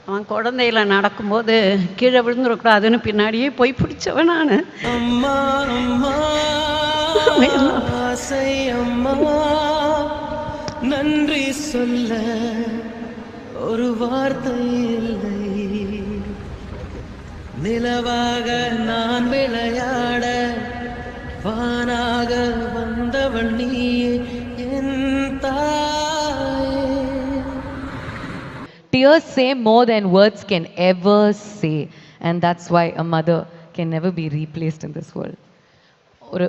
அவன் குழந்தையில நடக்கும்போது கீழே விழுந்துடக்கூடாதுன்னு பின்னாடியே போய் பிடிச்சவன் நான். அம்மா அம்மா ஆசை அம்மா, நன்றி சொல்ல ஒரு வார்த்தை இல்லை. நிலவாக நான் விளையாட வானாக வந்தவள் நீயே என் தாயே. Tears say more than words can ever say, and that's why a mother can never be replaced in this world.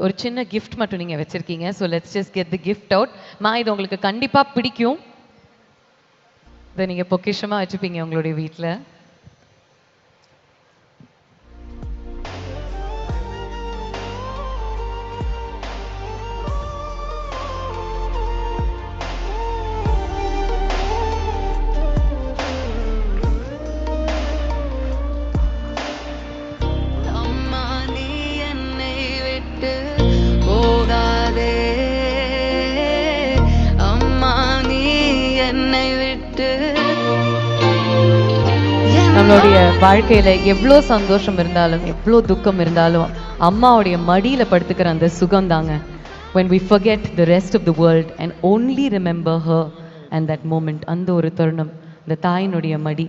ஒரு சின்ன gift மட்டும் நீங்க வச்சிருக்கீங்க. So let's just get the gift out. மா, இது உங்களுக்கு கண்டிப்பா பிடிக்கும். இதை நீங்க பொக்கிஷமா வச்சுப்பீங்க உங்களுடைய வீட்டில். நம்மளுடைய வாழ்க்கையில எவ்வளோ சந்தோஷம் இருந்தாலும் எவ்வளோ துக்கம் இருந்தாலும் அம்மாவுடைய மடியில படுத்துக்கிற அந்த சுகம் தாங்க. when we forget the rest of the world and only remember her and that moment, அந்த ஒரு தருணம், இந்த தாயினுடைய மடி.